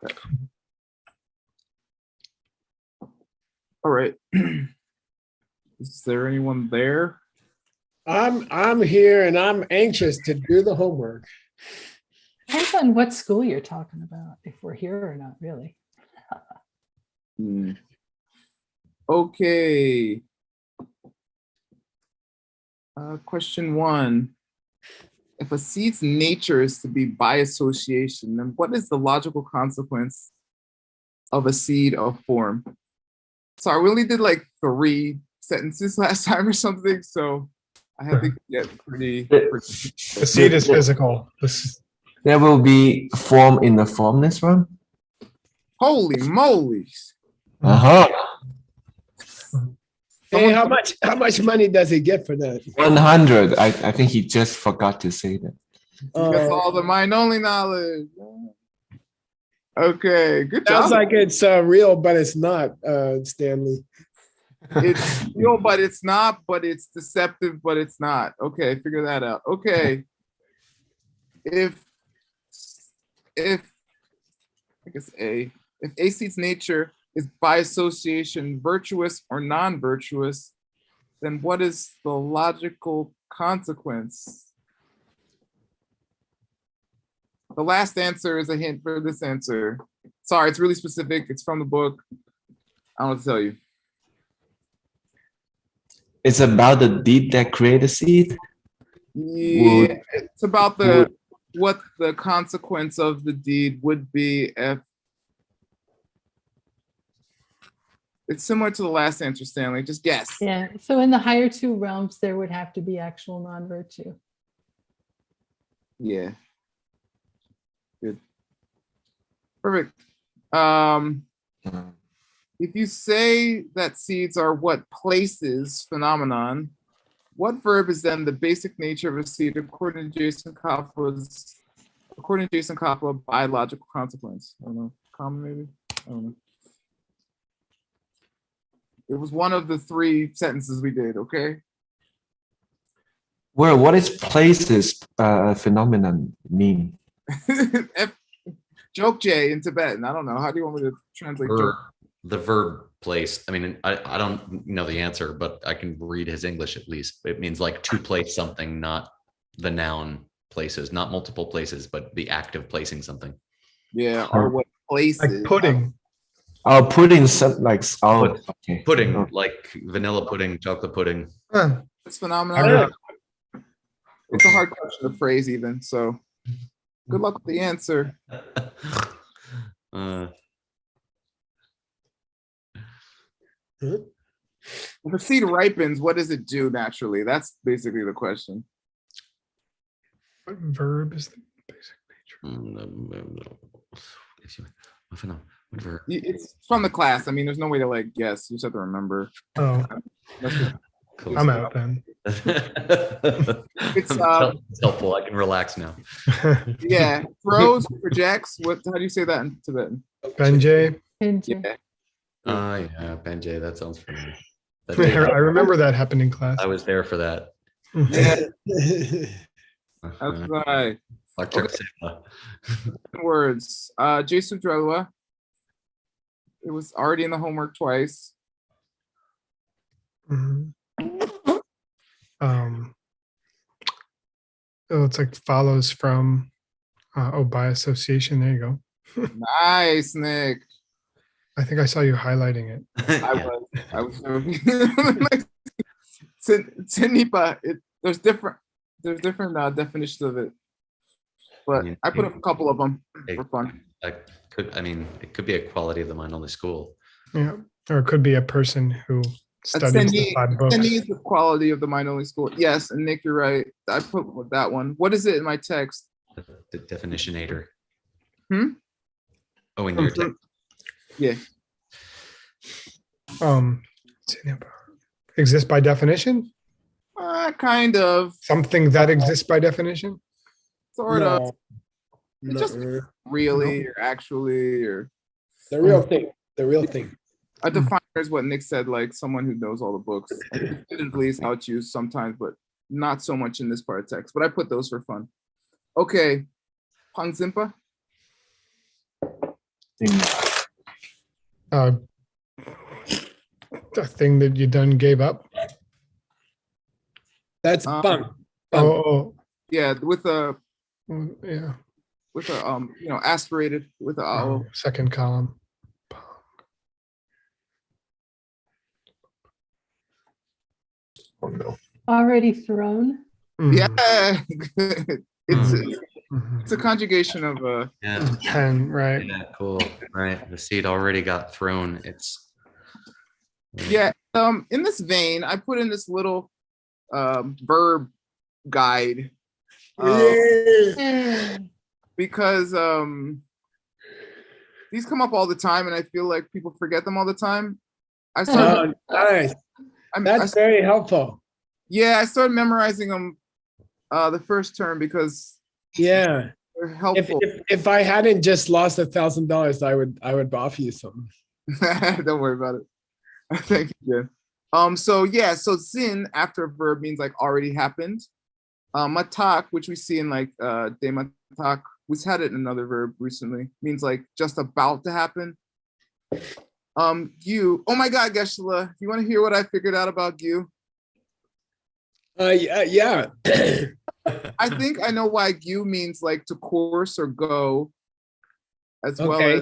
Okay. All right. Is there anyone there? I'm here and I'm anxious to do the homework. Depends on what school you're talking about, if we're here or not, really. Okay. Question 1. If a seed's nature is to be by association, then what is the logical consequence of a seed of form? So I really did like 3 sentences last time or something, so I had to get pretty. The seed is physical. There will be form in the formless one. Holy moly! Uh-huh. Hey, how much money does he get for that? 100. I think he just forgot to say that. That's all the mind-only knowledge. Okay, good job. Sounds like it's real, but it's not, Stanley. It's real, but it's not, but it's deceptive, but it's not. Okay, figure that out. Okay. If I guess if a seed's nature is by association virtuous or non-virtuous, then what is the logical consequence? The last answer is a hint for this answer. Sorry, it's really specific. It's from the book. I don't know what to tell you. It's about the deed that create a seed. Yeah, it's about what the consequence of the deed would be if it's similar to the last answer, Stanley. Just guess. Yeah, so in the higher 2 realms, there would have to be actual non-virtue. Yeah. Good. Perfect. If you say that seeds are what places phenomenon, what verb is then the basic nature of a seed according to Jason Koppla's biological consequence? I don't know. Common maybe? I don't know. It was one of the 3 sentences we did, okay? Well, what is places phenomenon mean? Joke J in Tibetan. I don't know. How do you want me to translate joke? The verb place. I mean, I don't know the answer, but I can read his English at least. It means like to place something, not the noun places, not multiple places, but the act of placing something. Yeah, or what places. Like pudding. Oh, pudding, like, oh, okay. Pudding, like vanilla pudding, chocolate pudding. It's phenomenal. It's a hard question to phrase even, so good luck with the answer. If a seed ripens, what does it do naturally? That's basically the question. What verb is the basic nature? It's from the class. I mean, there's no way to like guess. You just have to remember. Oh, Cool. I'm out then. It's helpful. I can relax now. Yeah, throws, projects. How do you say that in Tibetan? Benjay. Yeah. Yeah, Benjay. That sounds familiar. I remember that happened in class. I was there for that. Yeah. That's right. Words. Jason Drelwa. It was already in the homework twice. Oh, it's like follows from by association. There you go. Nice, Nick. I think I saw you highlighting it. I was Tinipa. There's different definitions of it, but I put up a couple of them for fun. It could be a quality of the mind-only school. Yeah, or it could be a person who studies the 5 books. Is the quality of the mind-only school. Yes, and Nick, you're right. I put that one. What is it in my text? The definitionator. Oh, in your text. Yeah. Exists by definition? Kind of. Something that exists by definition? Sort of. It's just really or actually or the real thing. The real thing. A definer is what Nick said, like someone who knows all the books. Definitively is how it's used sometimes, but not so much in this part of text. But I put those for fun. Okay. Pangzimpa? Uh, a thing that you done gave up. That's bunk. Oh, Yeah, with a yeah. aspirated with a Oh, second column. Oh no. Already thrown? Yeah. Mhm. It's a conjugation of Yeah. Pen, right? Yeah, cool. Right. The seed already got thrown. It's yeah. In this vein, I put in this little verb guide Yeah. because these come up all the time, and I feel like people forget them all the time. I started. Nice. That's very helpful. Yeah, I started memorizing them the first term because Yeah. they're helpful. If I hadn't just lost $1,000, I would offer you something. Don't worry about it. Thank you, Jen. So sin after a verb means like already happened. Matak, which we see in like de matak, we had it in another verb recently, means like just about to happen. You, oh my God, Geshe-la, you want to hear what I figured out about you? Yeah. I think I know why you means like to course or go, as Okay.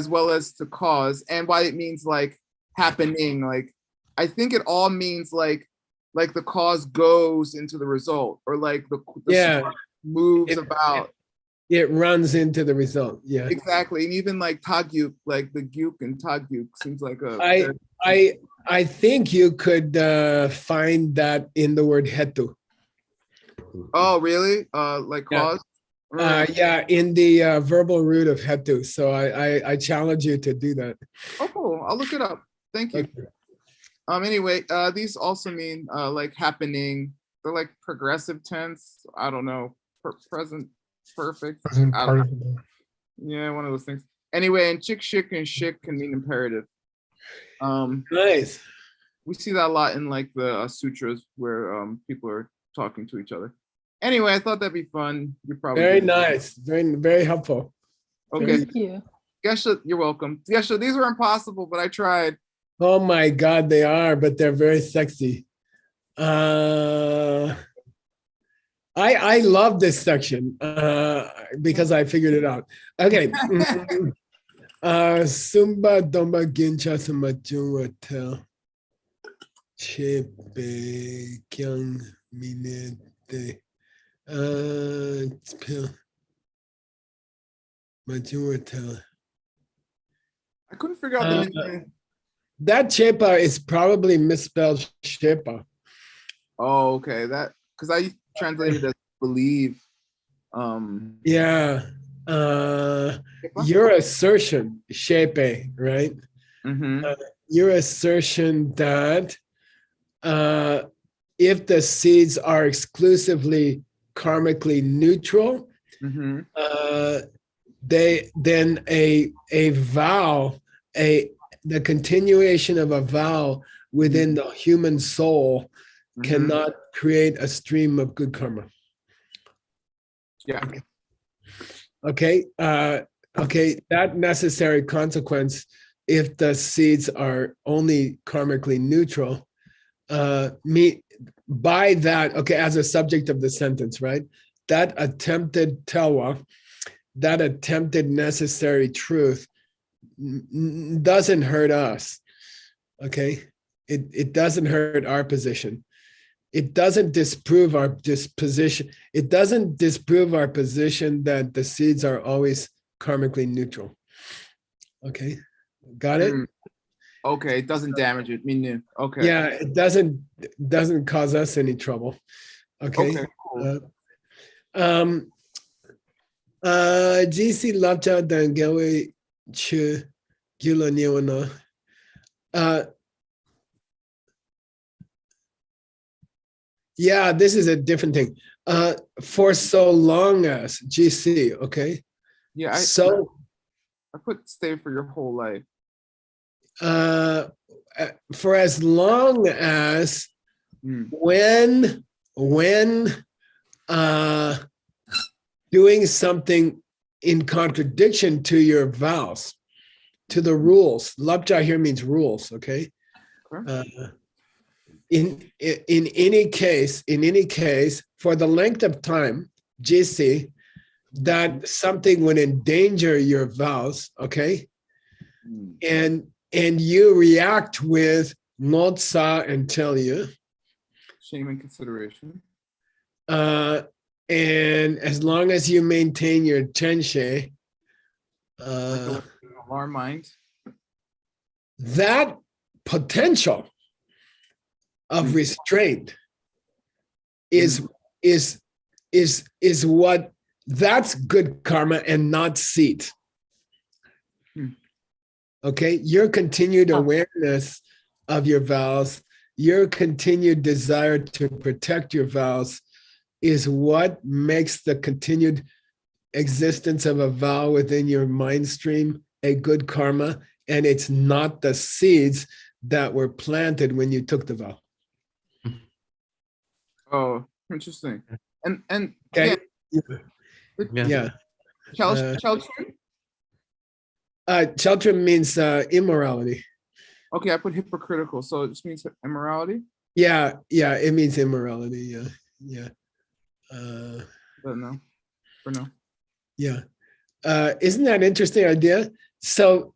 well as to cause, and why it means like happening. Like I think it all means like the cause goes into the result, or like the Yeah. spark moves about. It runs into the result. Yeah. Exactly, and even like tagyuk, like the gyuk and tagyuk seems like I think you could find that in the word hetu. Oh, really? Like Yeah. cause? Right. Yeah, in the verbal root of hetu. So I challenge you to do that. Oh, cool. I'll look it up. Thank you. Okay. Anyway, these also mean like happening. They're like progressive tense. I don't know. Present perfect. Present I don't know. participle. Yeah, one of those things. Anyway, and chick, shik, and shik can mean imperative. Nice. We see that a lot in like the sutras where people are talking to each other. Anyway, I thought that'd be fun. You're probably Very good. nice. Very helpful. Okay, Thank you. Geshe, you're welcome. Geshe, these were impossible, but I tried. Oh my God, they are, but they're very sexy. I love this section because I figured it out. Okay. Sumba domba gincha samachunga tel. Chepe kyang minete. Machunga tel. I couldn't figure out the meaning. That chepa is probably misspelled chepa. Oh, okay. That because I translated as believe. Yeah. Your assertion, shepe, right? Your assertion that if the seeds are exclusively karmically neutral, then a vow, the continuation of a vow within the human soul cannot create a stream of good karma. Yeah. Okay. That necessary consequence, if the seeds are only karmically neutral, by that, okay, as a subject of the sentence, right? That attempted telwa, that attempted necessary truth doesn't hurt us. Okay. It doesn't hurt our position. It doesn't disprove our disposition. It doesn't disprove our position that the seeds are always karmically neutral. Okay, got it? Okay, it doesn't damage it. Okay. Yeah, it doesn't cause us any trouble. Okay. Cool. GC lapcha dangawe chu gula niwana. Yeah, this is a different thing. For so long as GC, okay? Yeah, I put stay for your whole life. For as long as when doing something in contradiction to your vows, to the rules. Lapcha here means rules, okay? In any case, for the length of time, GC, that something would endanger your vows, okay? And you react with notsa and tell you. Shame and consideration. And as long as you maintain your tenshe, Alarm mind. that potential of restraint is what, that's good karma and not seed. Okay, your continued awareness of your vows, your continued desire to protect your vows is what makes the continued existence of a vow within your mind stream a good karma, and it's not the seeds that were planted when you took the vow. Oh, interesting. And Okay. yeah. Chaltrim? Chaltrim means immorality. Okay, I put hypocritical, so it just means immorality. Yeah, it means immorality. Yeah. But no, for no. Yeah. Isn't that an interesting idea? So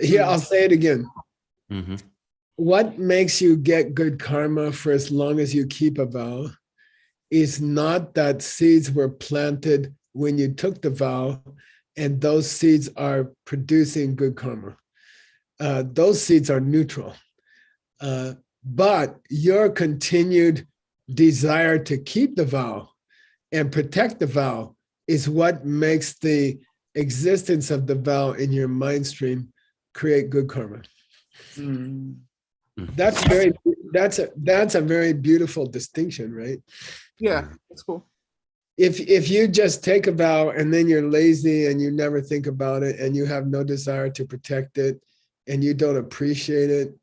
here, I'll say it again. Mm-hmm. What makes you get good karma for as long as you keep a vow is not that seeds were planted when you took the vow and those seeds are producing good karma. Those seeds are neutral. But your continued desire to keep the vow and protect the vow is what makes the existence of the vow in your mind stream create good karma. That's a very beautiful distinction, right? Yeah, that's cool. If you just take a vow and then you're lazy and you never think about it and you have no desire to protect it and you don't appreciate it,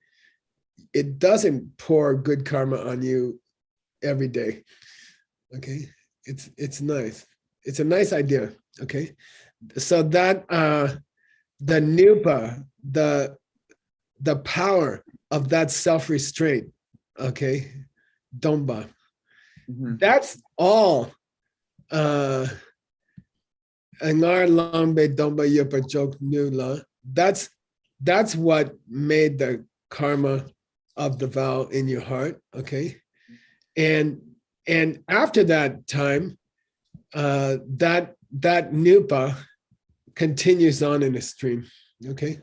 it doesn't pour good karma on you every day. Okay, it's nice. It's a nice idea. Okay, so that the nupa, the power of that self-restraint, okay, domba, that's all. Angar lambe domba yupa jok nula. That's what made the karma of the vow in your heart. Okay, and after that time, that nupa continues on in a stream. Okay,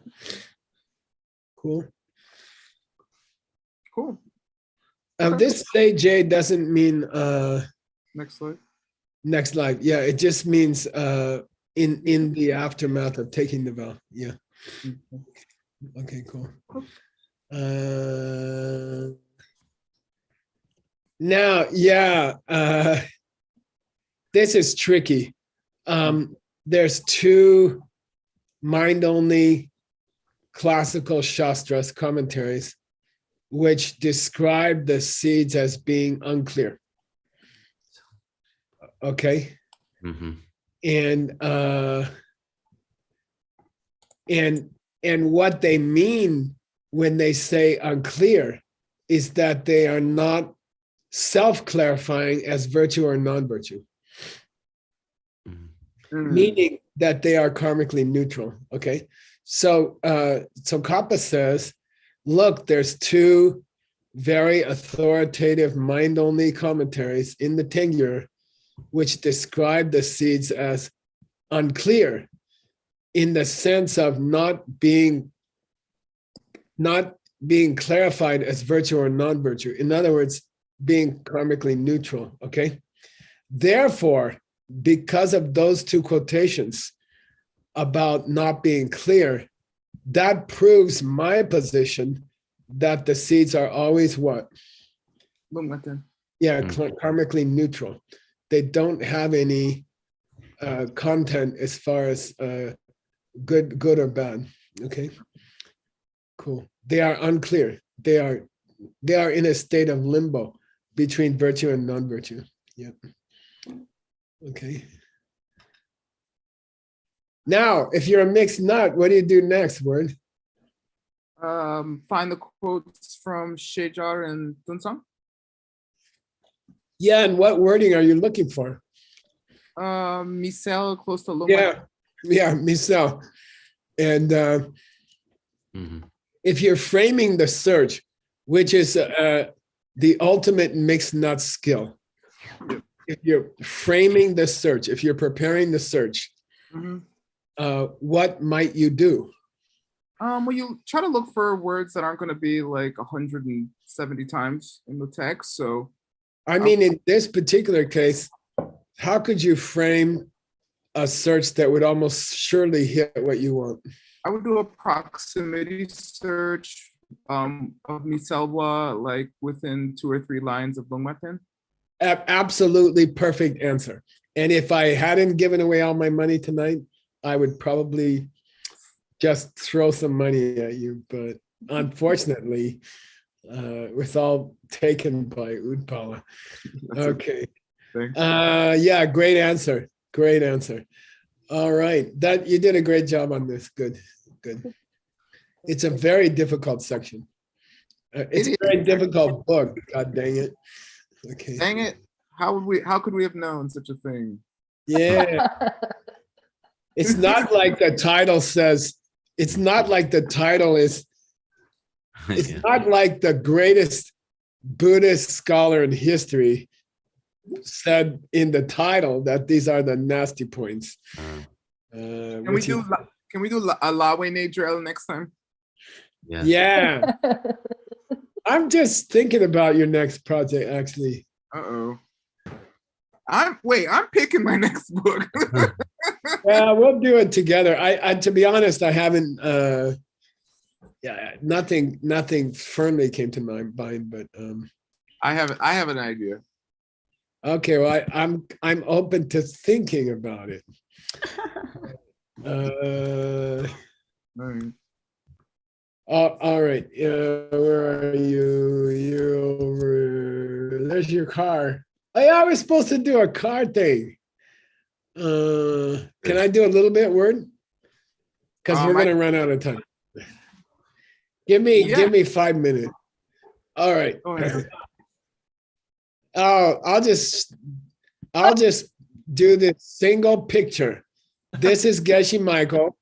cool. This say J doesn't mean Next slide. next life. Yeah, it just means in the aftermath of taking the vow. Yeah. Okay, cool. Now, this is tricky. There's two mind-only classical shastras commentaries which describe the seeds as being unclear. Okay. And what they mean when they say unclear is that they are not self-clarifying as virtue or non-virtue, meaning that they are karmically neutral. Okay, so Kappa says, look, there's two very authoritative mind-only commentaries in the Tengyur which describe the seeds as unclear in the sense of not being clarified as virtue or non-virtue. In other words, being karmically neutral, okay? Therefore, because of those two quotations about not being clear, that proves my position that the seeds are always what? Yeah, karmically neutral. They don't have any content as far as good or bad. Okay, cool. They are unclear. They are in a state of limbo between virtue and non-virtue. Yeah. Okay. Now, if you're a mixed nut, what do you do next, Word? Find the quotes from Shejar and Tunsang. Yeah, and what wording are you looking for? Misel close to Loma. Yeah, Misel. And Mhm. if you're framing the search, which is the ultimate mixed nut skill, if you're framing the search, if you're preparing the search, Mhm. what might you do? Well, you try to look for words that aren't going to be like 170 times in the text. So, I mean, in this particular case, how could you frame a search that would almost surely hit what you want? I would do a proximity search of Miselwa, like within 2 or 3 lines of Lungmaten. Absolutely perfect answer. And if I hadn't given away all my money tonight, I would probably just throw some money at you. But unfortunately, it's all taken by Udpala. Okay. Yeah, great answer. Great answer. All right. That you did a great job on this. Good. Good. It's a very difficult section. It's a very difficult book. God dang it. Okay. Dang it. How could we have known such a thing? Yeah. It's not like the title says, it's not like the title is, it's Yeah. not like the greatest Buddhist scholar in history said in the title that these are the nasty points. Can we do a Lawe Nadrel next time? Yeah. Yeah. I'm just thinking about your next project, actually. Uh-oh. I'm picking my next book. Yeah, we'll do it together. I to be honest, I haven't nothing firmly came to my mind, but I have an idea. okay, well, I'm open to thinking about it. All right. Where are you? You're over. There's your car. I was supposed to do a car thing. Can I do a little bit, Word? Because we're gonna run out of time. Give me 5 minutes. All right. Go ahead. Oh, I'll just do this single picture. This is Geshe Michael,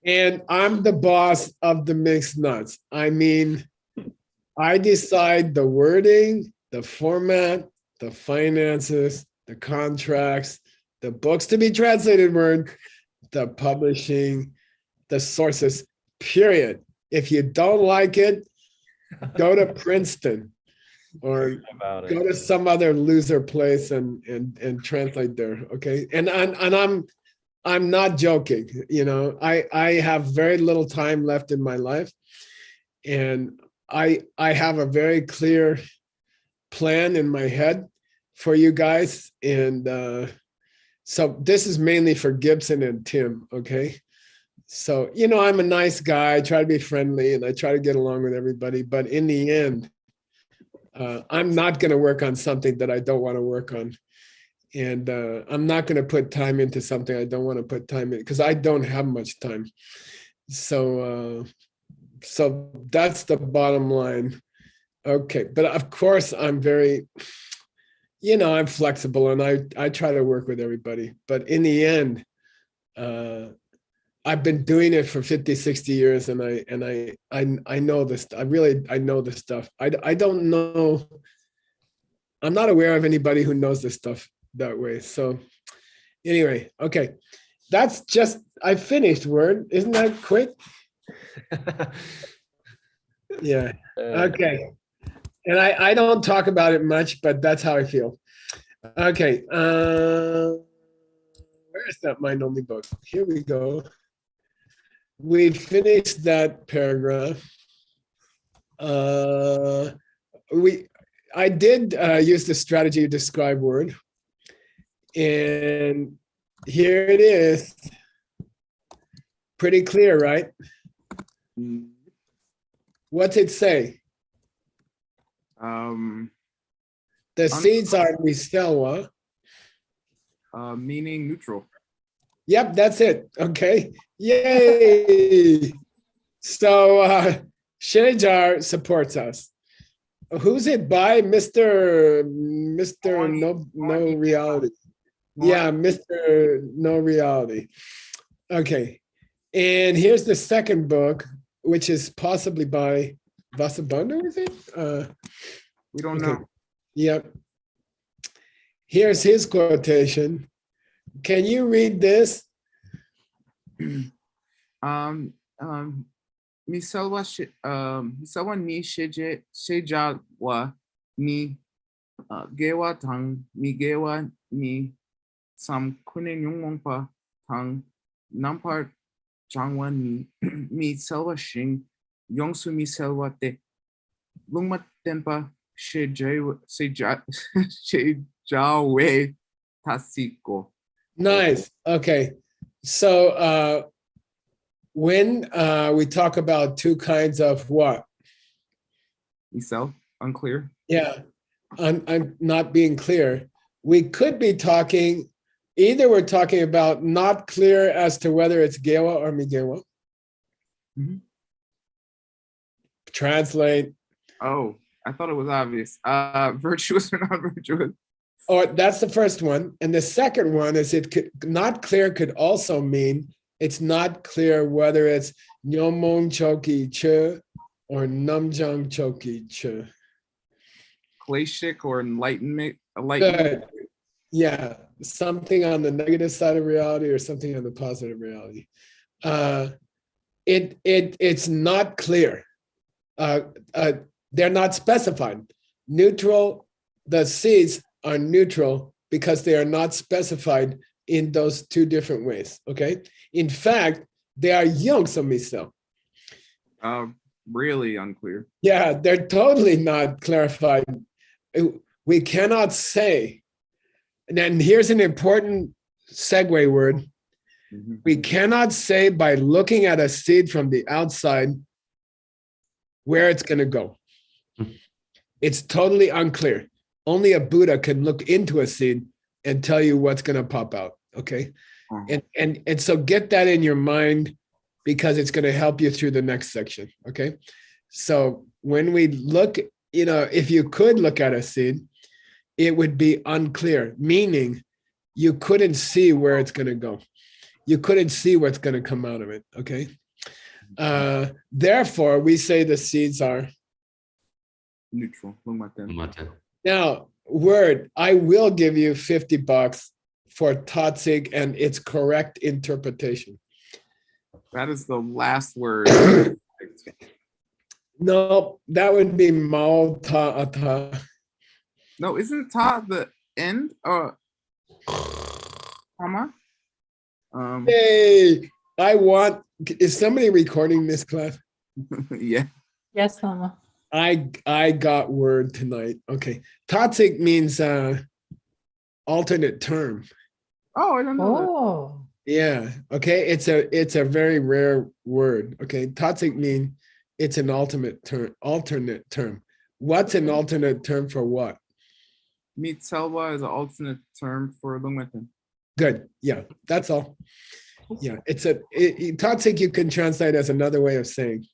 and I'm the boss of the mixed nuts. I mean, I decide the wording, the format, the finances, the contracts, the books to be translated word, the publishing, the sources, period. If you don't like it, go to Princeton or go to some other loser place and translate there. Okay. And I'm not joking. You know, I have very little time left in my life. And I have a very clear plan in my head for you guys. And so this is mainly for Gibson and Tim. Okay. So, you know, I'm a nice guy. I try to be friendly and I try to get along with everybody. But in the end, I'm not going to work on something that I don't want to work on. And I'm not going to put time into something I don't want to put time in because I don't have much time. So that's the bottom line. Okay. But of course, I'm very, you know, I'm flexible and I try to work with everybody. But in the end, I've been doing it for 50, 60 years and I know this. I know this stuff. I don't know. I'm not aware of anybody who knows this stuff that way. So anyway, okay. That's just, I finished, Word. Isn't that quick? Yeah. Okay. And I don't talk about it much, but that's how I feel. Okay. Where is that mind only book? Here we go. We finished that paragraph. I did use the strategy to describe Word. And here it is. Pretty clear, right? What's it say? The seeds are mistelwa. Meaning neutral. Yep, that's it. Okay. Yay. So Shajar supports us. Who's it by? Mr. No Reality. Yeah, Mr. No Reality. Okay. And here's the second book, which is possibly by Vasubandhu, is it? We don't Okay. know. Yep. Here's his quotation. Can you read this? Misawa ni shejawa ni gewa tang migewa ni sam kuning yungmongpa tang nampar changwa ni misawa shing yongsu misawa te lungma tenpa shejawe tasiko. Nice. Okay. So when we talk about two kinds of what? Misel, unclear. Yeah, I'm not being clear. We could be talking, either we're talking about not clear as to whether it's Gewa or Migewa. Mhm. Translate. Oh, I thought it was obvious. Virtuous or not virtuous? Or that's the first one. And the second one is it could not clear could also mean it's not clear whether it's Nyomong Choki Che or Namjang Choki Che. Klashik or enlightenment? Good. Yeah, something on the negative side of reality or something on the positive reality. It's not clear. They're not specified. Neutral, the seeds are neutral because they are not specified in those two different ways, okay? In fact, they are Yongsomiso. Really unclear. Yeah, they're totally not clarified. We cannot say, and then here's an important segue word. Mhm. We cannot say by looking at a seed from the outside where it's going to go. It's totally unclear. Only a Buddha can look into a seed and tell you what's going to pop out. Okay. And so get that in your mind because it's going to help you through the next section. Okay. So when we look, if you could look at a seed, it would be unclear, meaning you couldn't see where it's going to go. You couldn't see what's going to come out of it. Okay. Therefore, we say the seeds are Neutral. now. Word, I will give you $50 for Tatsig and its correct interpretation. That is the last word. No, that would be Mao Ta'ata. No, isn't ta the end? Comma? Hey, is somebody recording this class? Yeah. Yes, Mama. I got word tonight. Okay. Tatsig means alternate term. Oh, I don't know. Oh, Yeah. Okay. It's a very rare word. Okay. Tatsig mean it's an alternate term. What's an alternate term for what? Meet Selva is an alternate term for Lungmeten. Good. Yeah. That's all. Yeah. Tatsig you can translate as another way of saying.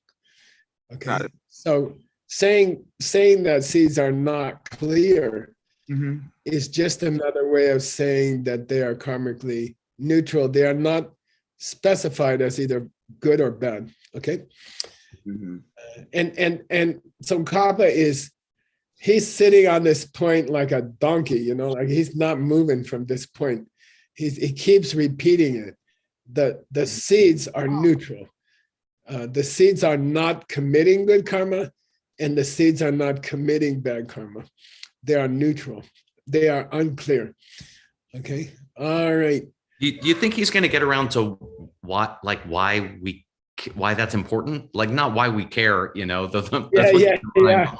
Okay. Got it. So saying that seeds are not clear Mhm. is just another way of saying that they are karmically neutral. They are not specified as either good or bad. Okay. Mhm. And so Kappa he's sitting on this point like a donkey, like he's not moving from this point. He keeps repeating it. The seeds are neutral. The seeds are not committing good karma, and the seeds are not committing bad karma. They are neutral. They are unclear. Okay. All right. Do you think he's going to get around to why that's important? Like, not why we care, that's Yeah.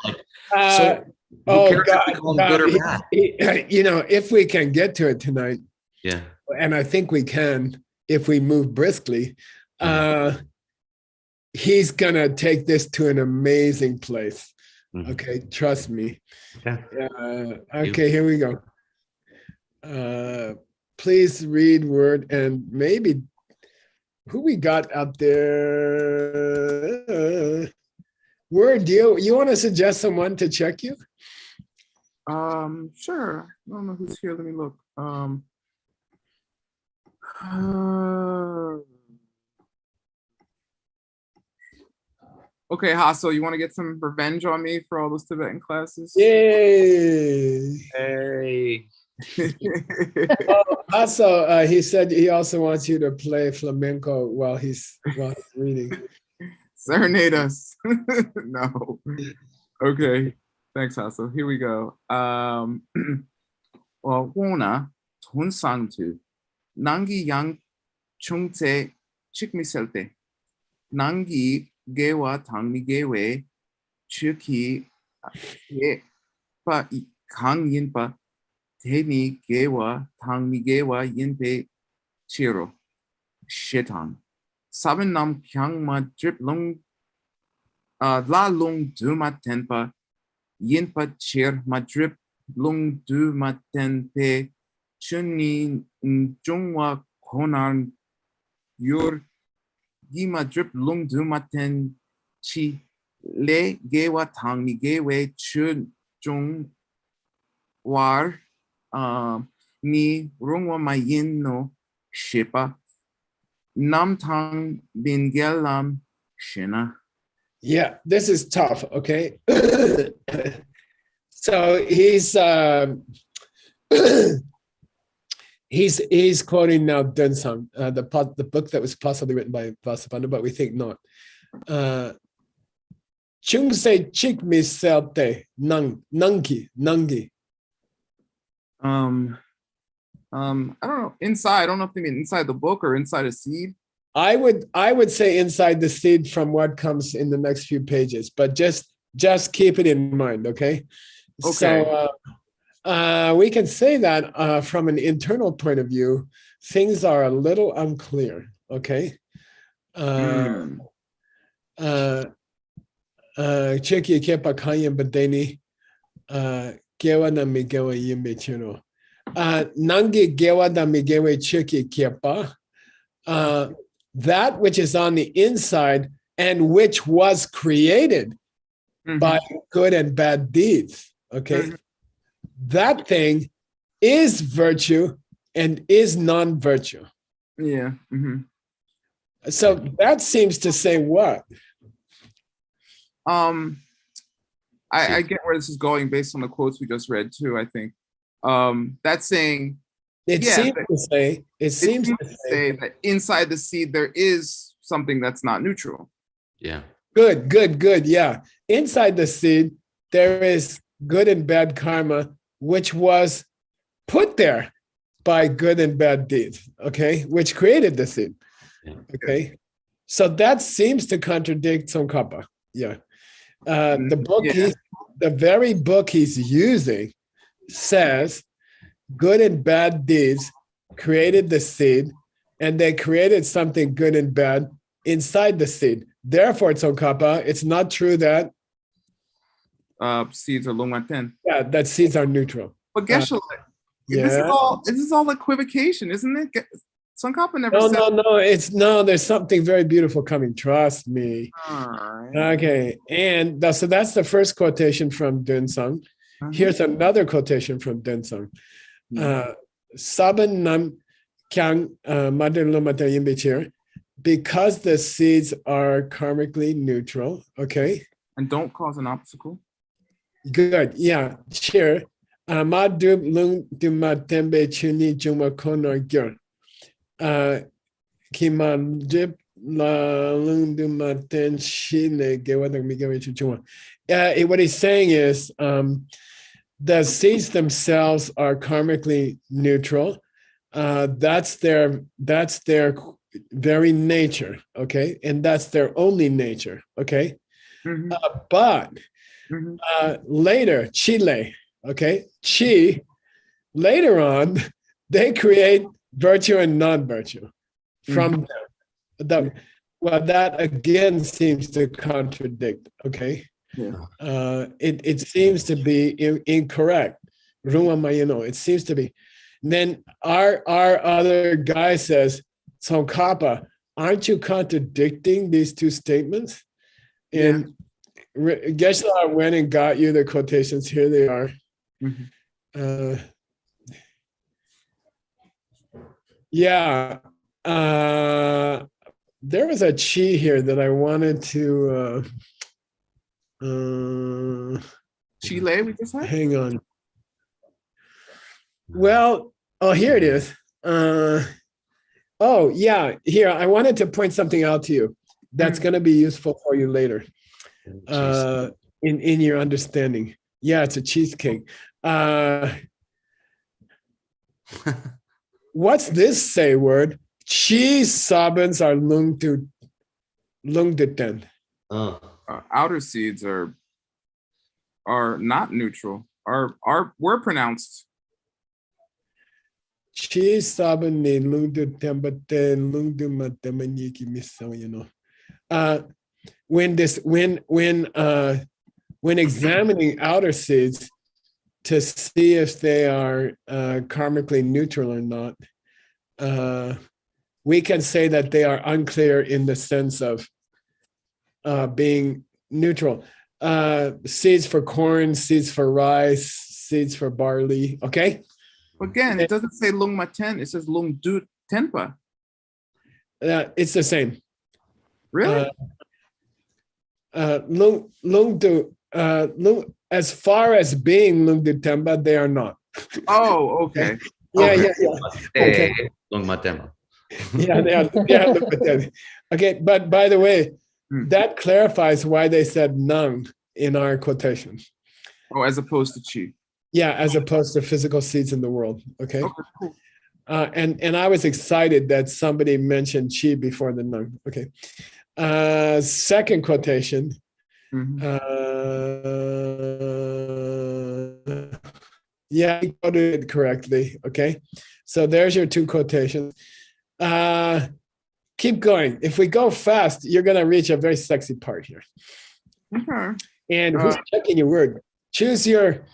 So who cares if we call him good or bad? If we can get to it tonight, Yeah. and I think we can if we move briskly, he's gonna take this to an amazing place. Mhm. Okay, trust me. Okay. Okay, here we go. please read word and maybe who we got out there. Word, do you want to suggest someone to check you? Sure. I don't know who's here. Let me look. Okay, Hasso, you want to get some revenge on me for all those Tibetan classes? Yay! Hey. Also, he said he also wants you to play flamenco while he's reading. Serenade us. No. Okay. Thanks, Hasso. Here we go. Wona Tun Sangtu Nangi Yang Chungte Chikmiselte Nangi Gewa Tangmi Gewe Chuki Pa Kang Yinpa Teni Gewa Tangmi Gewa Yinpe Chiro Shitang Sabin Nam Kyang Ma Drip Long La Long Duma Tenpa Yinpa Chir Ma Drip Long Duma Tenpe Chuni Jungwa Konan Yur Gima Drip Lung Dumaten Chi Le Gewa Tangmi Gewe Chun Jung War Ni Rungwa Mayin no Shipa Nam Tang Bin Gelam Shina. Yeah, this is tough. Okay, so he's he's quoting now Dunsang, the book that was possibly written by Vasubandhu, but we think not. Chung se chik mi selte nangi. I don't know. Inside, I don't know if they mean inside the book or inside a seed. I would say inside the seed from what comes in the next few pages, but just keep it in mind, okay? Okay. So we can say that from an internal point of view, things are a little unclear, okay? Cheki kepa kayan badeni gewa na migewa yimbe chino. Nangi gewa na migewe cheki kepa. That which is on the inside and which was created by good and bad deeds, okay? That thing is virtue and is non-virtue. Yeah. So that seems to say what? I get where this is going based on the quotes we just read too, I think. That's saying It seems to say that inside the seed there is something that's not neutral. Yeah. Good. Yeah. Inside the seed, there is good and bad karma, which was put there by good and bad deeds, okay, which created the seed. Okay. So that seems to contradict Tsongkhapa. Yeah. The very book he's using says good and bad deeds created the seed, and they created something good and bad inside the seed. Therefore, Tsongkhapa, it's not true that seeds are Longmaten. Yeah, that seeds are neutral. But Geshe, this is all equivocation, isn't it? Tsongkhapa never said. No, there's something very beautiful coming. Trust me. All right. Okay, and so that's the first quotation from Dunsang. Here's another quotation from Dunsang. Saban nam kyang madelomata yimbichir, because the seeds are karmically neutral. Okay. And don't cause an obstacle. Good. Yeah. Sure. Madub lung dumatembe chuni juma konor gyur. Kiman la lung dumaten shile gewadang migawe chuchuma. What he's saying is the seeds themselves are karmically neutral. That's their very nature, okay? And that's their only nature, okay? But later, Chile, okay? Chi, later on, they create virtue and non-virtue from them. Well, that again seems to contradict, okay? Yeah. It seems to be incorrect. It seems to be. Then our other guy says, so Kappa, aren't you contradicting these two statements? And Geshe-la went and got you the quotations. Here they are. Mhm. Yeah. There was a chi here that I wanted to Chile, we just had? hang on. Well, oh, here it is. Oh, yeah, here, I wanted to point something out to you that's going to be useful for you later in your understanding. Yeah, it's a cheesecake. What's this say word? Cheese sabens are lungdeten. Outer seeds are not neutral. Were pronounced. Cheese saben ni lungdeten, but then lungdumatemaniki miso, you know. When examining outer seeds to see if they are karmically neutral or not, we can say that they are unclear in the sense of being neutral. Seeds for corn, seeds for rice, seeds for barley. Okay. Again, it doesn't say lung maten. It says lung du tenpa. It's the same. Really? As far as being lung du temba, they are not. Oh, okay. Yeah. Okay. Lung matema. Yeah, they are okay, but by the way, that clarifies why they said none in our quotation. Oh, as opposed to chi. Yeah, as opposed to physical seeds in the world. Okay. Cool. And I was excited that somebody mentioned chi before the none. Okay. Second quotation. Yeah, you quoted it correctly. Okay. So there's your two quotations. Keep going. If we go fast, you're going to reach a very sexy part here. Okay. And who's checking your word? Choose your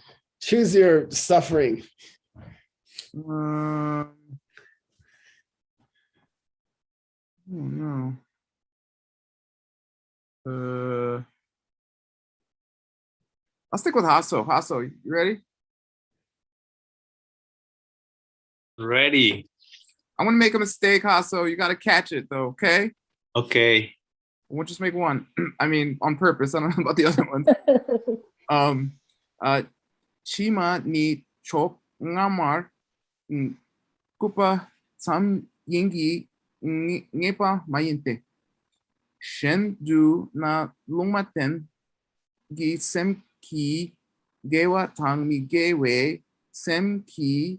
suffering. Oh no. I'll stick with Hasso. Hasso, you ready? Ready. I'm gonna make a mistake, Hasso. You gotta catch it though, okay? Okay. I won't just make one. I mean, on purpose. I don't know about the other ones. Chima ni chop ngamar kupa sam yingi ngepa mayinte. Shen du na lungmaten gi sem ki gewa tang mi gewe sem ki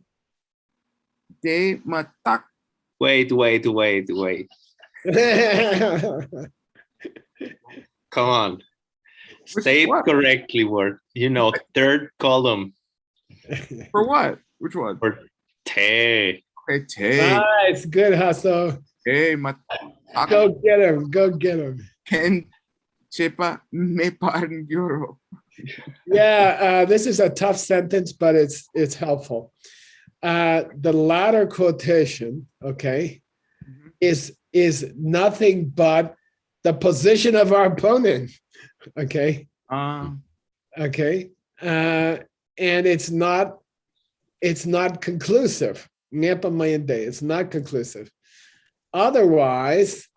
de matak. Wait. Come on. Say it correctly, word. You know, third column. For what? Which one? For te. Okay, te. Nice, good hustle. Hey, matak. Go get him. Ken chepa me parang euro. Yeah, this is a tough sentence, but it's helpful. The latter quotation, okay, is nothing but the position of our opponent, okay. Okay, and it's not conclusive. It's not conclusive. Otherwise,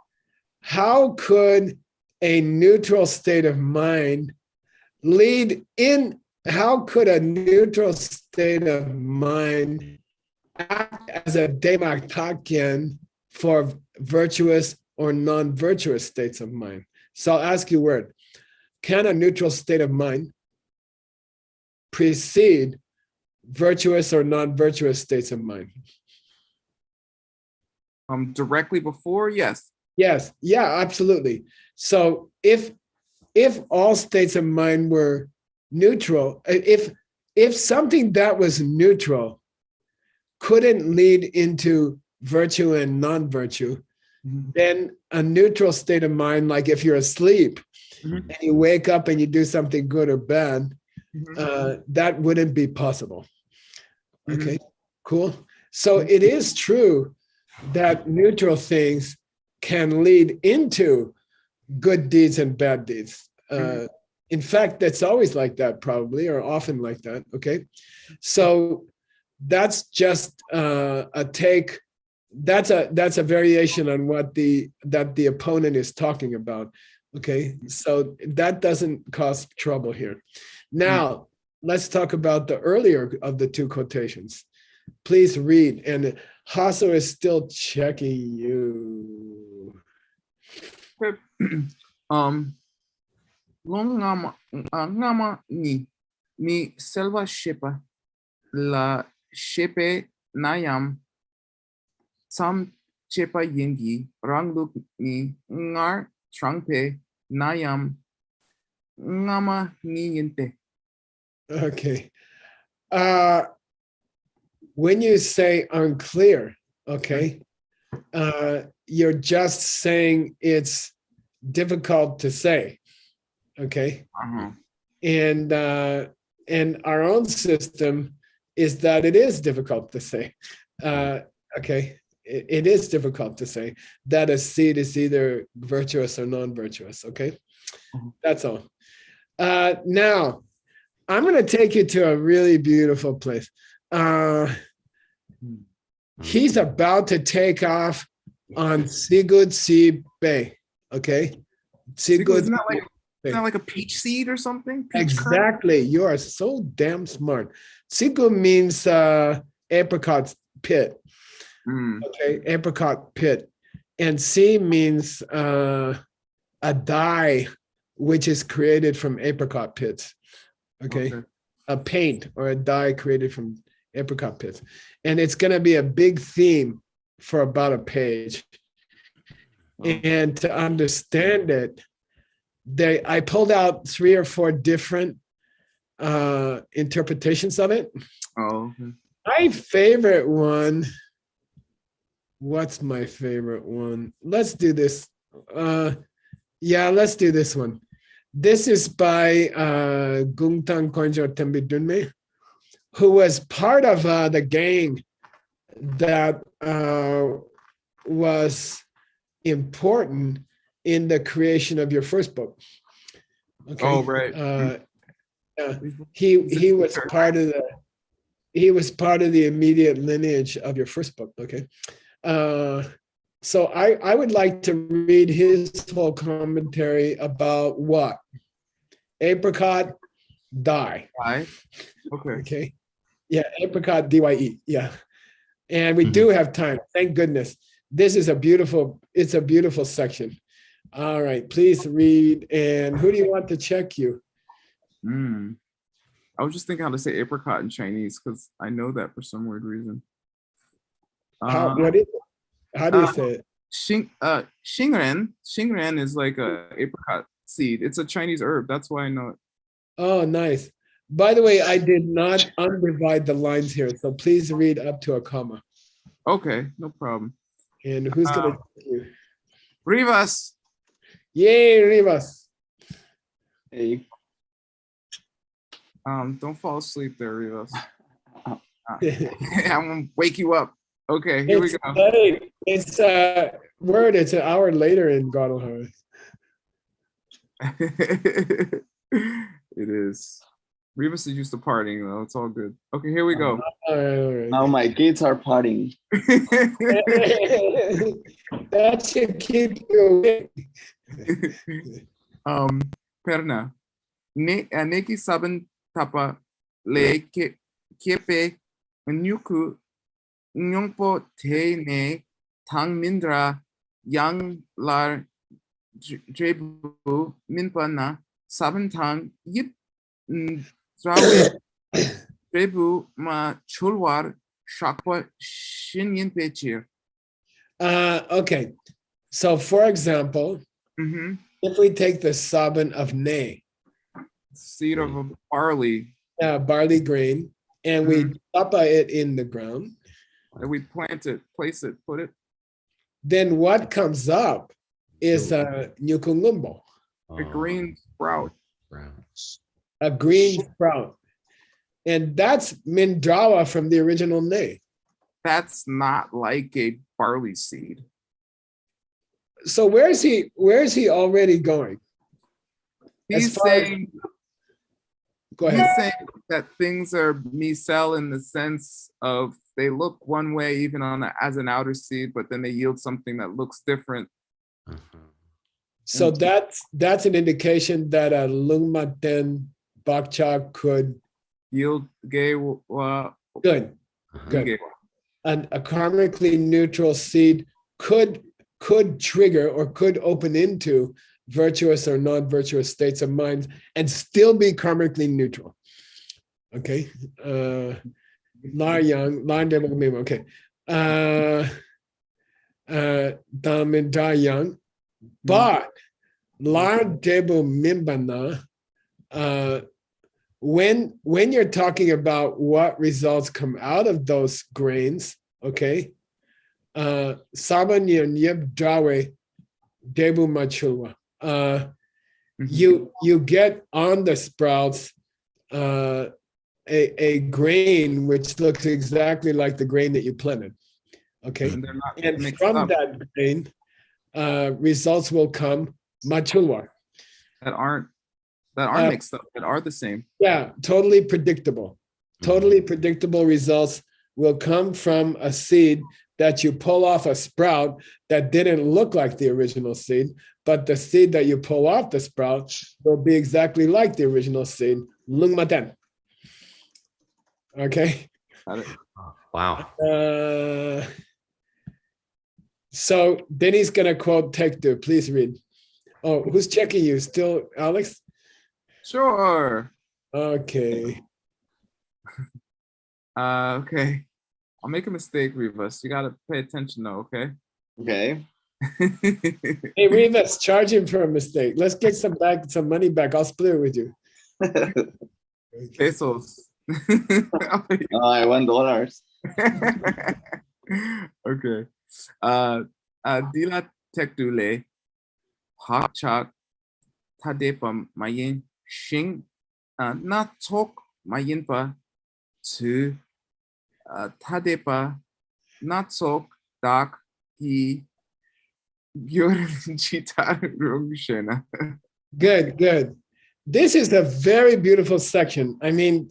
how could a neutral state of mind how could a neutral state of mind act as a demarcation for virtuous or non-virtuous states of mind? So I'll ask you a word. Can a neutral state of mind precede virtuous or non-virtuous states of mind? Directly before, yes. Yes, yeah, absolutely. So if all states of mind were neutral, if something that was neutral couldn't lead into virtue and non-virtue, then a neutral state of mind, like if you're asleep and you wake up and you do something good or bad, that wouldn't be possible. Okay, cool. So it is true that neutral things can lead into good deeds and bad deeds. In fact, that's always like that, probably, or often like that. Okay, so that's just a take. That's a variation on what the opponent is talking about. Okay, so that doesn't cause trouble here. Now let's talk about the earlier of the two quotations. Please read, and Hasso is still checking you. Long ngama ni selva shepa la shepe nayam sam chepa yengi rangluk ni ngar trangpe nayam ngama ni yente. Okay. When you say unclear, okay, you're just saying it's difficult to say, okay? And our own system is that it is difficult to say, okay? It is difficult to say that a seed is either virtuous or non-virtuous, okay? That's all. Now, I'm going to take you to a really beautiful place. He's about to take off on Sigud Si Bay. Okay. Sigud. Isn't that like a peach seed or something? Peach exactly. Kernel? You are so damn smart. Sigud means apricot pit. Okay. Apricot pit. And Si means a dye which is created from apricot pits. Okay. A paint or a dye created from apricot pits. And it's going to be a big theme for about a page. And to understand it, I pulled out 3 or 4 different interpretations of it. My favorite one, what's my favorite one? Let's do this. Yeah, let's do this one. This is by Gungtang Konjo Tembidunme, who was part of the gang that was important in the creation of your first book. Okay. Oh, right. He was part of the immediate lineage of your first book. Okay. So I would like to read his whole commentary about what? Apricot dye. Okay. Yeah, apricot DYE. Yeah. And we do have time. Thank goodness. This is it's a beautiful section. All right, please read. And who do you want to check you? I was just thinking how to say apricot in Chinese because I know that for some weird reason. How do you say it? Xingren is like a apricot seed. It's a Chinese herb. That's why I know it. Oh, nice. By the way, I did not undivide the lines here, so please read up to a comma. Okay, no problem. And who's going to check you? Rivas. Yay, Rivas. Hey. Don't fall asleep there, Rivas. I'm gonna wake you up. Okay, here we go. Late. It's it's an hour later in Guadalajara. It is. Rivas is used to partying though. It's all good. Okay, here we go. All right. Now my kids are partying. That should keep you awake. Perna. Neki saben tapa le kepe nyuku nyongpo te ne tang mindra yang lar drebu minpa saben tang yip drawe drebu ma chulwar shakwa shinyin pechir. Okay, so for example, if we take the saban of ne, seed of a barley grain, and we tapa it in the ground, and we plant it, place it, put it, then what comes up is a nyukungumbo, a green sprout. A green sprout. And that's Mindrawa from the original ne. that's not like a barley seed. So where is he already going? He's far as- saying Go he's ahead. saying that things are micelle in the sense of they look one way even as an outer seed, but then they yield something that looks different. So that's an indication that a lungmaten bakcha could Yield gay good. Good. And a karmically neutral seed could trigger or could open into virtuous or non-virtuous states of mind and still be karmically neutral. Okay. Lar yang, lar debo memo. Okay. Damindar yang. But lar debo mimbana, when you're talking about what results come out of those grains, okay, sabanyan yeb dawe debu machulwa. You get on the sprouts a grain which looks exactly like the grain that you planted. Okay, And they're not and mixed from up. that grain, results will come machulwa. that aren't mixed up, that are the same. Yeah, totally predictable. Totally predictable results will come from a seed that you pull off a sprout that didn't look like the original seed, but the seed that you pull off the sprout will be exactly like the original seed. Lungmaten. Okay. Oh, wow. So then he's gonna quote Tekdu. Please read. Oh, who's checking you? Still Alex? Sure. Okay. Okay. I'll make a mistake, Rivas. You gotta pay attention though, okay? Okay. Hey, Rivas, charge him for a mistake. Let's get some money back. I'll split it with you. Pesos. $1. Okay. Dila tekdule hakchak tadepa mayin shing not talk mayin pa to tadepa not talk dak he Shena. Good, good. This is a very beautiful section. I mean,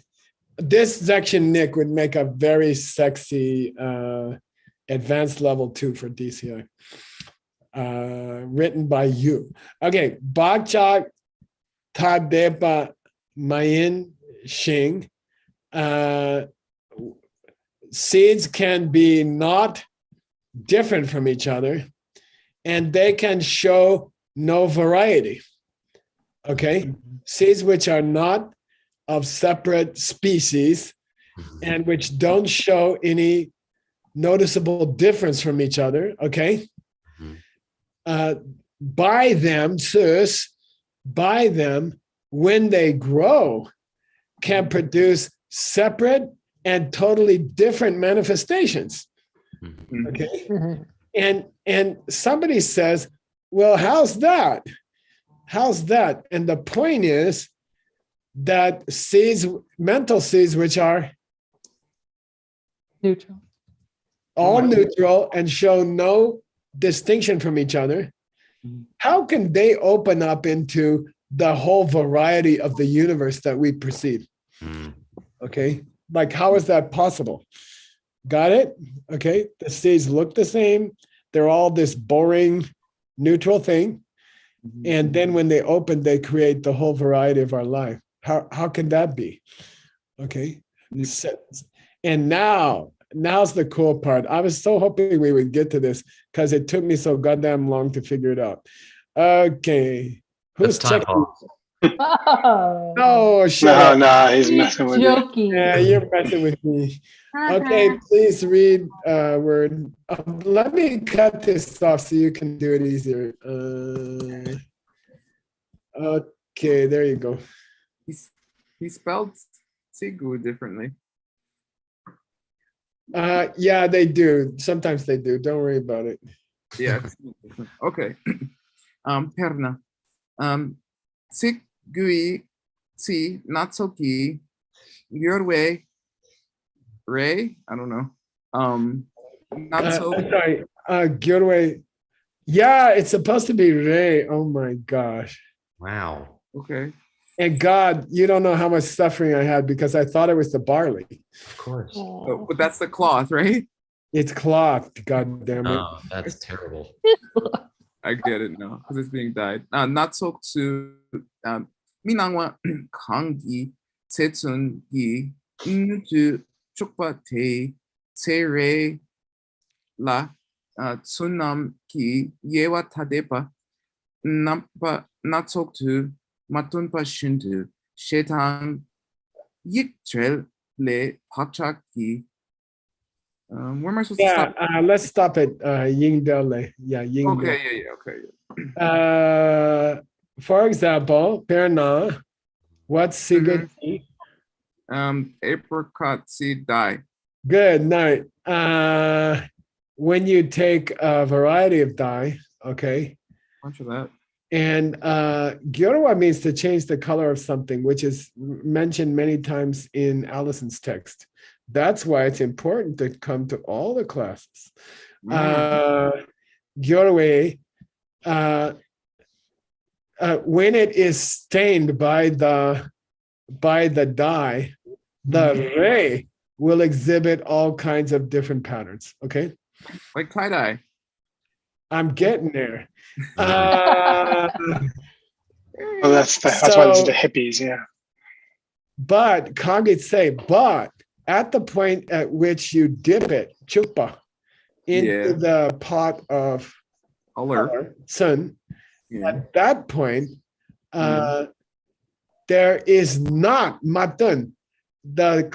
this section, Nick, would make a very sexy advanced level 2 for DCI. Written by you. Okay, Bagchak Tadepa Mayin Shing. Seeds can be not different from each other, and they can show no variety. Okay, seeds which are not of separate species and which don't show any noticeable difference from each other. Okay, by them, when they grow, can produce separate and totally different manifestations. Okay, and somebody says, well, how's that? How's that? And the point is that seeds, mental seeds, which are Neutral. all neutral and show no distinction from each other, how can they open up into the whole variety of the universe that we perceive? Okay, like how is that possible? Got it? Okay, the seeds look the same. They're all this boring neutral thing. And then when they open, they create the whole variety of our life. How can that be? Okay. And now's the cool part. I was so hoping we would get to this because it took me so goddamn long to figure it out. Okay. Who's That's time, checking? Paul. Oh, Oh, shut up. He's messing with you. joking. Yeah, you're messing with me. Okay, please read word. Let me cut this off so you can do it easier. Okay, there you go. He spelled Sigu differently. Yeah, they do. Sometimes they do. Don't worry about it. Yeah. Okay. Perna. Sigui si natsoki your way. Ray, I don't know. Not so. Sorry, Gyorwe. Yeah, it's supposed to be Ray. Oh my gosh. Wow. Okay. And God, you don't know how much suffering I had because I thought it was the barley. Of course. So, but that's the cloth, right? It's cloth. God damn it. Oh, that's terrible. I get it now because it's being dyed. Not so to Minangwa Kangi Tetsungi Nuju Chukpa Te Tere La Tsunam Ki Yewa Tadepa Nampa Natsok to Matunpa Shindu Shetang Yiktrel Le Pakchaki. Where am I supposed to Yeah, stop? let's stop it. Yingdele. Yeah, Yingdele. Okay, okay. For example, Perna, what's Sigurd? Apricot seed dye. Good night. When you take a variety of dye, okay, Bunch of that. and Gyorwa means to change the color of something, which is mentioned many times in Allison's text. That's why it's important to come to all the classes. Gyorwe, when it is stained by the dye, the ray will exhibit all kinds of different patterns. Okay, Like tie dye. I'm getting there. Well, that's why there's the hippies, yeah. But Kage say, but at the point at which you dip it, chupa, into the pot of color, sun, at that point, there is not matun. The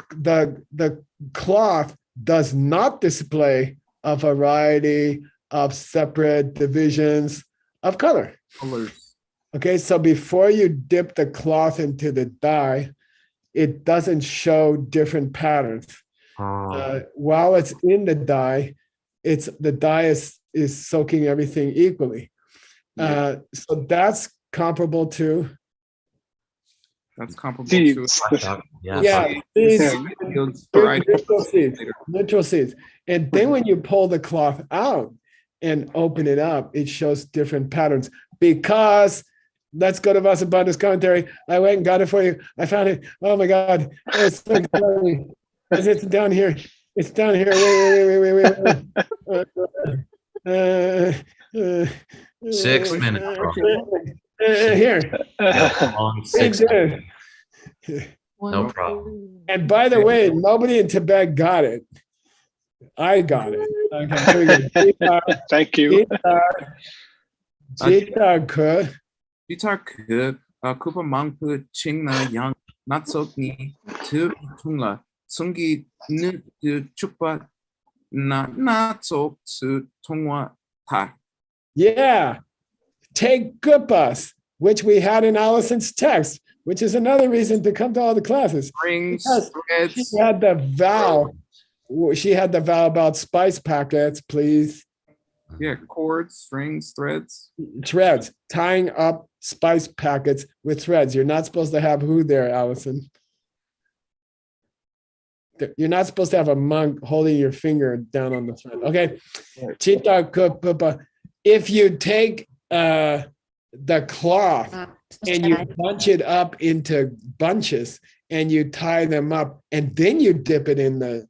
cloth does not display a variety of separate divisions of color. Colors. Okay, so before you dip the cloth into the dye, it doesn't show different patterns. While it's in the dye, the dye is soaking everything equally. So that's comparable to. That's comparable seeds. to. Neutral seeds. And then when you pull the cloth out and open it up, it shows different patterns because. Let's go to Vasubandhu's commentary. I went and got it for you. I found it. Oh my God. It's so funny. It's down here. It's down here. Wait. 6 minutes. Here. Long 6 minutes. No problem. And by the way, nobody in Tibet got it. I got it. Okay, here we go. Thank you. Jitar Jitar Kupa Mangpu Chingna Yang Natsokni Tu Tungla Tsungi Nu Chukpa Na Natsok Su Tongwa Ta. Yeah. Take Gupas, which we had in Allison's text, which is another reason to come to all the classes. Rings, threads. She had the vow. She had the vow about spice packets, please. Yeah, cords, strings, threads. Threads, tying up spice packets with threads. You're not supposed to have who there, Allison? You're not supposed to have a monk holding your finger down on the thread. Okay. Chita kupupa. If you take the cloth and you bunch it up into bunches and you tie them up and then you dip it in the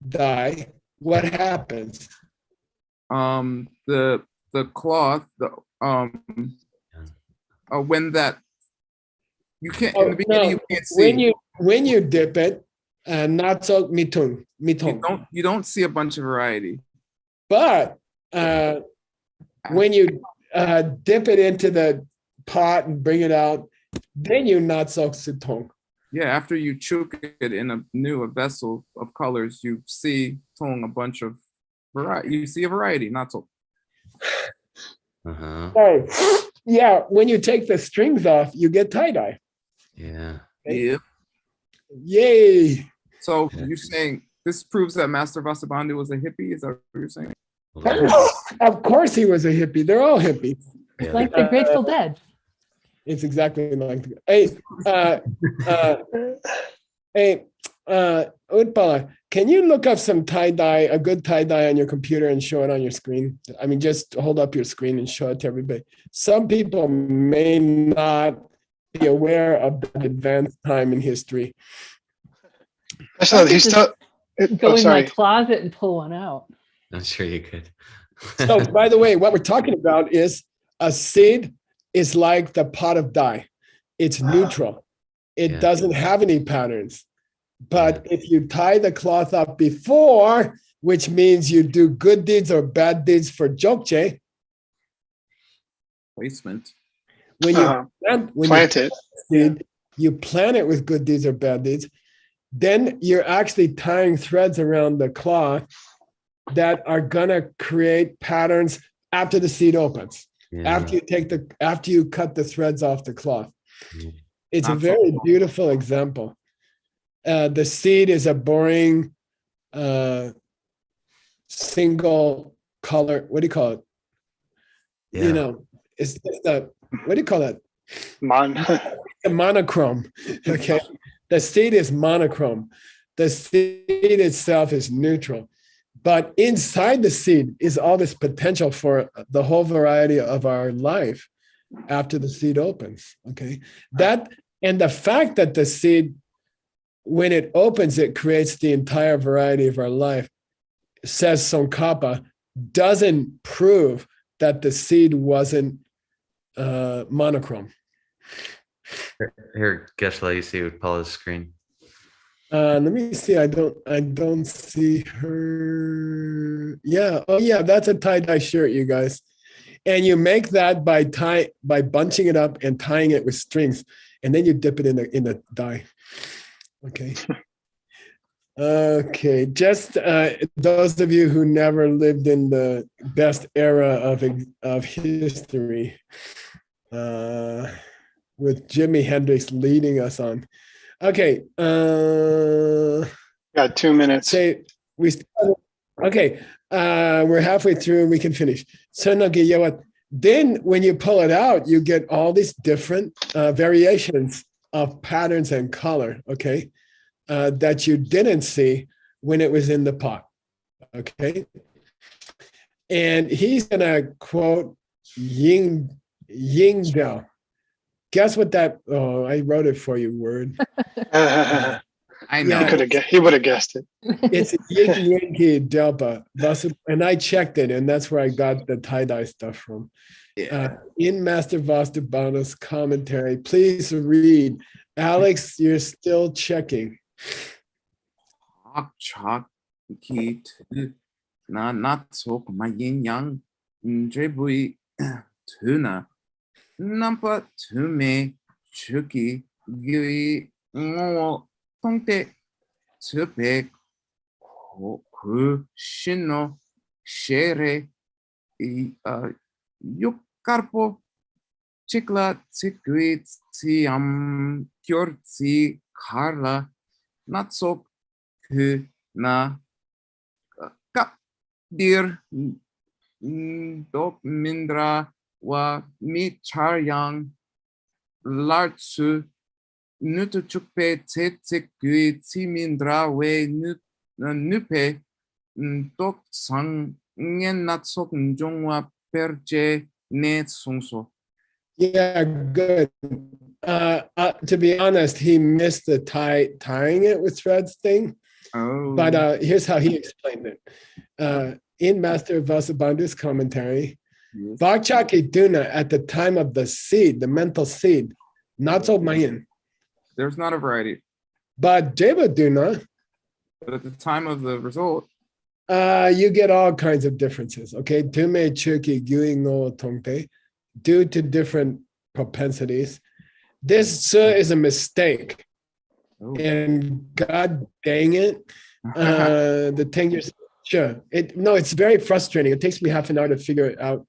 dye, what happens? The cloth, when that you can't in the beginning you can't see when you dip it, not so mitong. You don't see a bunch of variety. But when you dip it into the pot and bring it out, then you not so sutong. Yeah, after you chuk it in a vessel of colors, you see tong a bunch of variety. You see a variety, not so. So, yeah, when you take the strings off, you get tie-dye. Yeah. Yeah. Yay. So you're saying this proves that Master Vasubandhu was a hippie? Is that what you're saying? Of course he was a hippie. They're all hippies. Yeah. Like the Grateful Dead. It's exactly like hey, Utpala, Can you look up some tie-dye, a good tie-dye on your computer and show it on your screen? I mean, just hold up your screen and show it to everybody. Some people may not be aware of the advanced time in history. So could he's just still. Go Oh, in my sorry. closet and pull one out. I'm sure you could. So, by the way, what we're talking about is a seed is like the pot of dye. It's neutral. It Yeah. doesn't have any patterns. But if you tie the cloth up before, which means you do good deeds or bad deeds for Jokje, Placement. when you Plant it. seed, you plant it with good deeds or bad deeds, then you're actually tying threads around the cloth that are gonna create patterns after the seed opens. Yeah. After you cut the threads off the cloth. Mhm. It's a Not so very cool. beautiful example. The seed is a boring single color. What do you call it? Yeah. You know, it's just a, what do you call it? A monochrome. Okay. The seed is monochrome. The seed itself is neutral. But inside the seed is all this potential for the whole variety of our life after the seed opens. Okay. That and the fact that the seed, when it opens, it creates the entire variety of our life, says Tsongkhapa, doesn't prove that the seed wasn't monochrome. Here, guess what you see with Paula's screen. Let me see. I don't see her. Yeah. Oh, yeah. That's a tie-dye shirt, you guys. And you make that by bunching it up and tying it with strings, and then you dip it in the dye. Okay. Okay. Just those of you who never lived in the best era of history, with Jimi Hendrix leading us on. Okay. Got 2 minutes. Say we started, okay. We're halfway through and we can finish. So then when you pull it out, you get all these different variations of patterns and color, okay, that you didn't see when it was in the pot, okay? And he's gonna quote Ying Dao. Guess what that, oh, I wrote it for you, word. I know. Yeah. He would have guessed it. It's Yankee Delta. And I checked it, and that's where I got the tie-dye stuff from. In Master Vasubandhu's commentary, please read. Alex, you're still checking. Na not so my yin yang dribui tuna nampa tume chuki gui mo tongte tupe ku shino shere yukarpo chikla tsikui tsiam kyortsi karla not so ku na dir dok mindra wa mi charyang lartsu nutu chukpe tsetsek gui tsimindra we nupe dok sang ngen natsok njongwa perje ne sungso. Yeah, good. To be honest, he missed the tying it with threads thing. Oh. But here's how he explained it. In Master Vasubandhu's commentary, Yes. Bhakchaki Duna at the time of the seed, the mental seed, not so mayan. There's not a variety. But Jeva Duna, But at the time of the result, you get all kinds of differences. Okay, Tume Chuki Gui No Tongte, due to different propensities. This is a mistake. oh. And God dang it, the thing you're sure. It's very frustrating. It takes me half an hour to figure out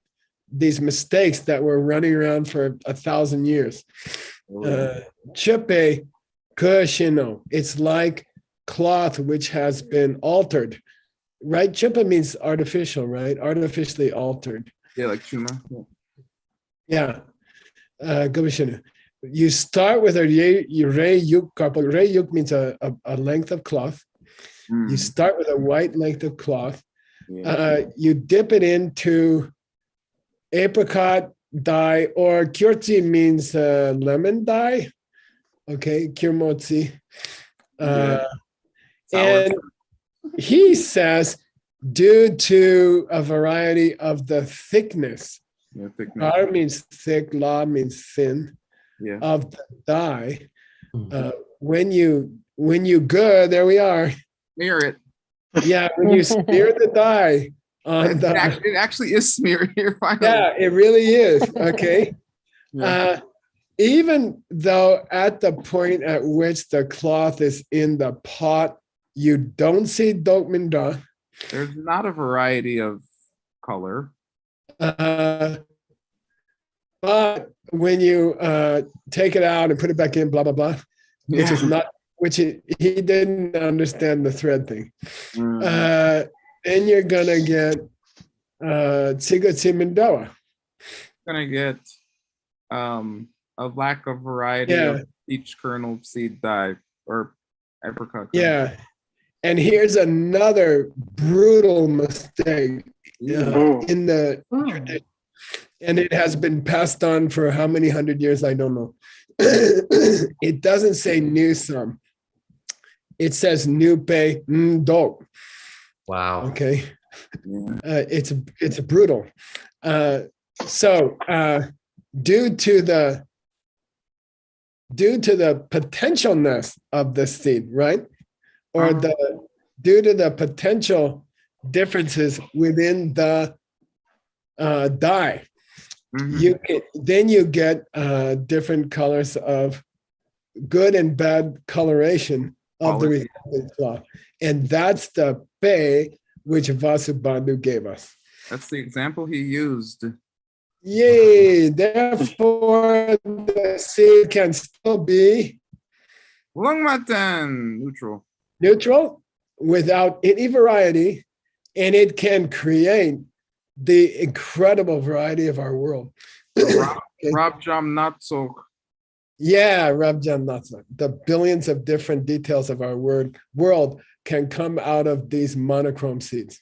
these mistakes that were running around for 1,000 years. Chepe kushino. It's like cloth which has been altered, right? Chepe means artificial, right? Artificially altered. Yeah, like Chuma. Yeah. Gubishinu. You start with a rei yuk karpal. Rei yuk means a length of cloth. Mm, You start with a white length of cloth. yeah. You dip it into apricot dye, or kyortsi means lemon dye. Okay, kirmotsi. Yeah. Sour. And he says, due to a variety of the thickness, Yeah, thickness. Gar means thick, la means thin, Yeah. of the dye. Mhm. When you good, there we are. Smear it. Yeah, when you smear the dye on the, It actually is smeared here finally. yeah, it really is. Okay. Yeah. Even though at the point at which the cloth is in the pot, you don't see dokminda. There's not a variety of color. But when you take it out and put it back in, blah blah blah, which is not, he didn't understand the thread thing. Mm. Then you're gonna get tsigotsi mindoa. Gonna get a lack of variety of each kernel seed dye or apricot. kernel. Yeah. And here's another brutal mistake Ooh. in the Oh. tradition. And it has been passed on for how many hundred years, I don't know. It doesn't say new sum. It says new pay do. Wow. Okay. Yeah. It's brutal. So due to the potentialness of the seed, right? Or due to the potential differences within the dye, Mhm. you get different colors of good and bad coloration of the resulting cloth. And that's the pay which Vasubandhu gave us. That's the example he used. Yay! Therefore, the seed can still be Lungmatan, neutral. neutral without any variety, and it can create the incredible variety of our world. Rob Jam Natsok. Yeah, Rabjan Natsa. The billions of different details of our world can come out of these monochrome seeds.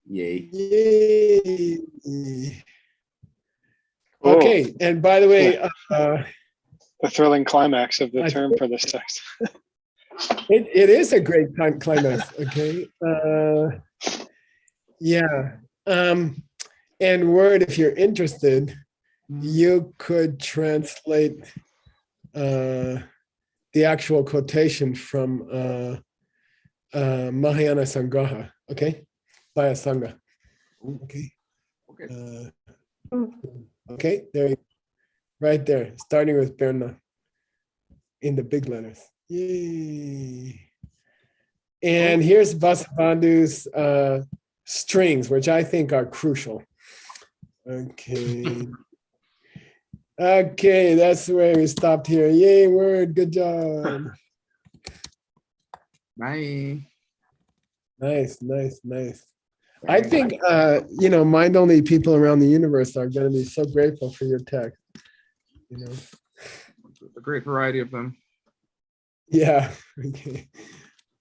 Yay. Yay. Cool. Okay, and by the way, The thrilling climax of the I term think- for this text. it is a great climax. Okay. Yeah. And Word, if you're interested, you could translate the actual quotation from Mahayana Sangraha, okay, by a Sangha. Okay. Okay. Okay, there you go. Right there, starting with Berna in the big letters. Yay. And here's Vasubandhu's strings, which I think are crucial. Okay. Okay, that's where we stopped here. Yay, Word, good job. Bye. Nice. I think, mind-only people around the universe are going to be so grateful for your text. A great variety of them. Yeah.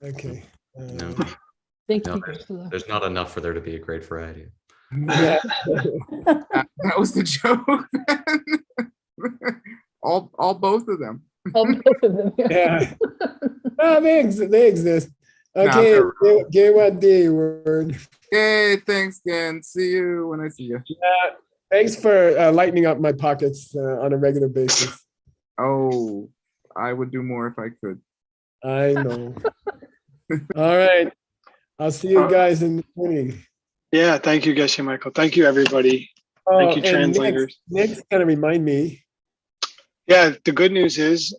Okay. No, Thank No. you, Priscilla. there's not enough for there to be a great variety. Yeah. That was the joke. all both of them. Oh, both of them. Yeah. Oh, they exist. Okay, they're- give a D Word. Hey, thanks, Ken. See you when I see you. Thanks for lightening up my pockets on a regular basis. Oh, I would do more if I could. I know. All right. I'll see you guys in the morning. Yeah, thank you, Geshe Michael. Thank you, everybody. Thank you, and translators. Nick's gonna remind me. Yeah, the good news is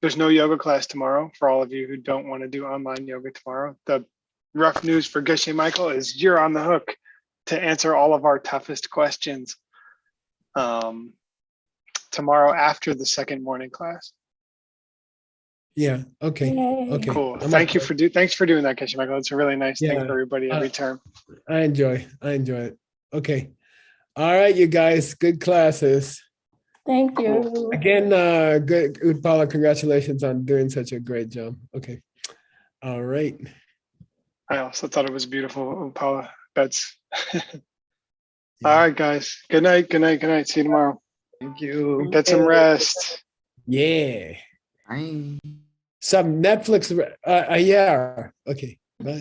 there's no yoga class tomorrow for all of you who don't want to do online yoga tomorrow. The rough news for Geshe Michael is you're on the hook to answer all of our toughest questions tomorrow after the second morning class. Yeah. Okay. Okay. Cool. I'm Thanks up. for doing that, Geshe Michael. It's a really nice thing Yeah. for everybody every term. I enjoy it. Okay. All right, you guys. Good classes. Thank you. Again, good Paula, congratulations on doing such a great job. Okay. All right. I also thought it was beautiful, Paula. That's all right, guys. Good night. Good night. Good night. See you tomorrow. Thank you. Get some rest. Yeah. Bye. Some Netflix. Yeah. Okay. Bye.